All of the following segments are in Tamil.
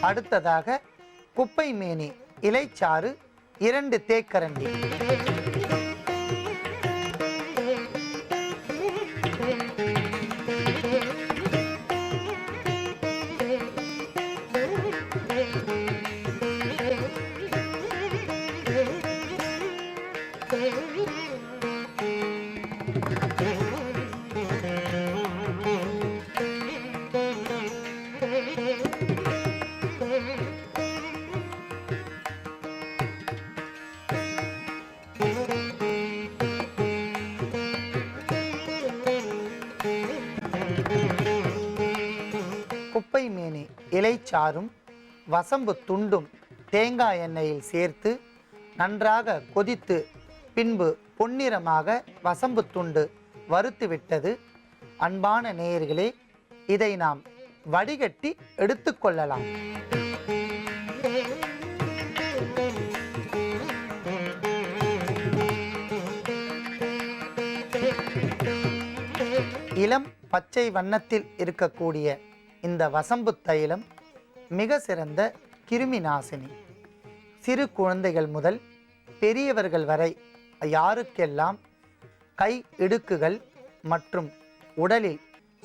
அடுத்ததாக குப்பை மேனி இலைச்சாறு 2 தேக்கரண்டி. குப்பை மேனி இலைச்சாறும் வசம்பு துண்டும் தேங்காய் எண்ணெயில் சேர்த்து நன்றாக கொதித்து பின்பு பொன்னிறமாக வசம்பு துண்டு வறுத்து விட்டது. அன்பான நேயர்களே, இதை நாம் வடிகட்டி எடுத்துக்கொள்ளலாம். இளம் பச்சை வண்ணத்தில் இருக்கக்கூடிய இந்த வசம்பு தைலம் மிக சிறந்த கிருமி நாசினி. சிறு குழந்தைகள் முதல் பெரியவர்கள் வரை யாருக்கெல்லாம் கை இடுக்குகள் மற்றும் உடலில்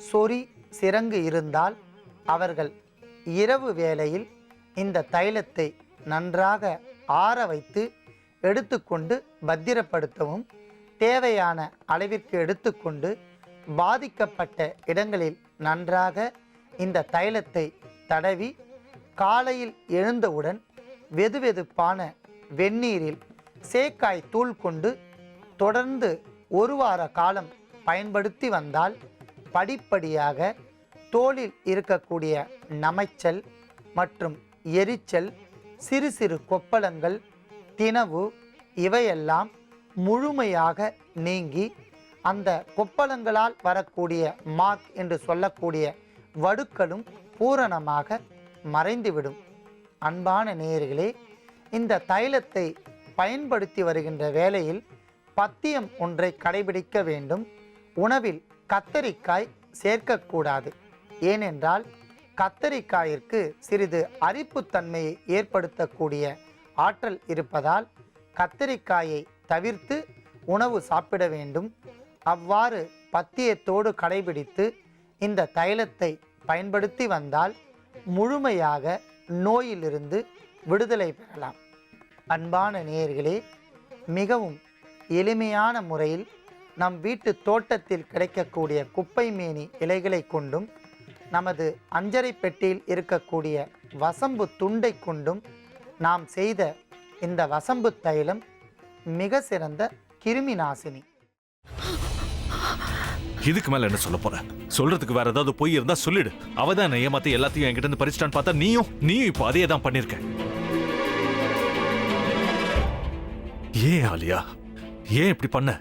சொறி சிரங்கு இருந்தால் அவர்கள் இரவு வேளையில் இந்த தைலத்தை நன்றாக ஆற வைத்து எடுத்துக்கொண்டு பத்திரப்படுத்தவும், தேவையான அளவிற்கு எடுத்துக்கொண்டு பாதிக்கப்பட்ட இடங்களில் நன்றாக இந்த தைலத்தை தடவி காலையில் எழுந்தவுடன் வெதுவெதுப்பான வெந்நீரில் சேக்காய் தூள் கொண்டு தொடர்ந்து 1 வார காலம் பயன்படுத்தி வந்தால் படிப்படியாக தோலில் இருக்கக்கூடிய நமைச்சல் மற்றும் எரிச்சல், சிறு சிறு கொப்பளங்கள், தினவு இவையெல்லாம் முழுமையாக நீங்கி அந்த கொப்பளங்களால் வரக்கூடிய மார்க் என்று சொல்லக்கூடிய வடுக்களும் பூரணமாக மறைந்துவிடும். அன்பான நேயர்களே, இந்த தைலத்தை பயன்படுத்தி வருகின்ற வேளையில் பத்தியம் ஒன்றை கடைபிடிக்க வேண்டும். உணவில் கத்தரிக்காய் சேர்க்கக்கூடாது. ஏனென்றால் கத்தரிக்காயிற்கு சிறிது அரிப்புத்தன்மையை ஏற்படுத்தக்கூடிய ஆற்றல் இருப்பதால் கத்தரிக்காயை தவிர்த்து உணவு சாப்பிட வேண்டும். அவ்வாறு பத்தியத்தோடு கடைபிடித்து இந்த தைலத்தை பயன்படுத்தி வந்தால் முழுமையாக நோயிலிருந்து விடுதலை பெறலாம். அன்பான நேயர்களே, மிகவும் எளிமையான முறையில் நம் வீட்டு தோட்டத்தில் கிடைக்கக்கூடிய குப்பை மேனி இலைகளை கொண்டும் நமது அஞ்சரை பெட்டியில் இருக்கக்கூடிய வசம்பு துண்டை கொண்டும் நாம் செய்த இந்த வசம்பு தைலம் மிக சிறந்த கிருமி நாசினி. இதுக்கு மேல என்ன சொல்ல போற? சொல்றதுக்கு வேற ஏதாவது போய் இருந்தா சொல்லிடு. அவதான் என்ன ஏமாத்தி எல்லாத்தையும் என்கிட்ட இருந்து பறிச்சிட்டான்னு பார்த்தா நீயும் இப்போ அதே தான் பண்ணிருக்க. ஏன் ஆலியா, ஏன் இப்படி பண்ண?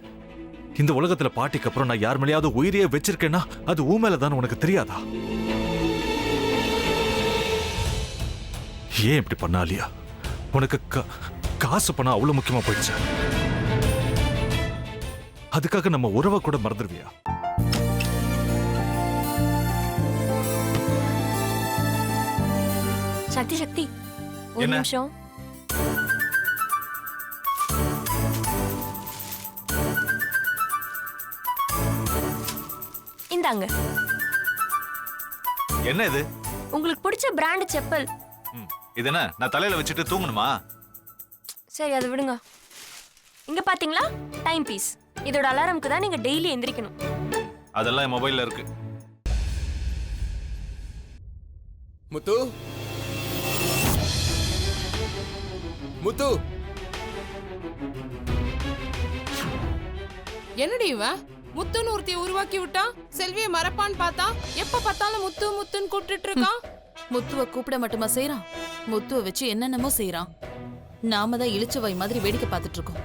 இந்த உலகத்துல பாட்டிக்கு அப்புறம் நான் யார் மேலேயாவது உயிரியே வச்சிருக்கேன்னா அது ஊ மேலதான் உனக்கு தெரியாதா? ஏன் இப்படி பண்ண ஆலியா? உனக்கு காசு பணம் அவ்வளவு முக்கியமா போயிடுச்சு. அதுக்காக நம்ம உறவை கூட மறந்துடுவியா? சக்தி சக்தி, ஒரு நிமிஷம். இந்தாங்க. என்ன இது? உங்களுக்கு பிடிச்ச பிராண்ட் செப்பல். இது என்ன, நான் தலையில வச்சுட்டு தூங்கணுமா? சரி, அதை விடுங்க. இங்க பாத்தீங்களா, டைம் பீஸ். இதோட அலாரம்க்கு தான் நீங்க டெய்லி எந்திரிக்கணும். அதெல்லாம் என் மொபைல்ல இருக்கு. முத்து, முத்து, என்னடி இவன் முத்துன்னு ஒருத்தைய உருவாக்கி விட்டான்? செல்வியை மறப்பான்னு பார்த்தா எப்ப பார்த்தாலும் முத்து முத்துன்னு கூப்பிட்டு இருக்கான். முத்துவ கூப்பிட மட்டுமா செய்யறான்? முத்துவ வச்சு என்னென்னமோ செய்யறான். நாம தான் இழிச்சவாய் மாதிரி வேடிக்கை பார்த்துட்டு இருக்கோம்.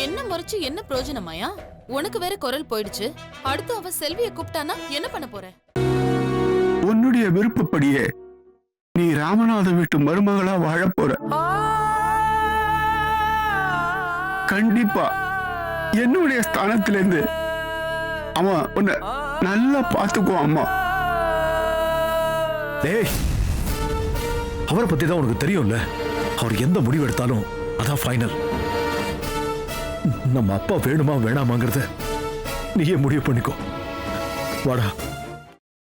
என்ன முறைச்சு என்ன பிரயோஜனமாயா? உனக்கு வேற குரல் போயிடுச்சு. அடுத்து அவ செல்வியை கூப்பிட்டானா என்ன பண்ண போற? உன்னுடைய விருப்பப்படியே நீ ராமநாத வீட்டு மருமகளா வாழப் போற. கண்டிப்பா என்னுடைய ஸ்தானத்திலிருந்து அவன் உன்னை நல்லா பார்த்துக்குவான் அம்மா. டேய், அவரை பத்தி தான் உனக்கு தெரியும்ல. அவர் எந்த முடிவு எடுத்தாலும் அதான் ஃபைனல். நம்ம அப்பா வேணுமா வேணாமாங்கிறத நீயே முடிவு பண்ணிக்கோ. வாடா.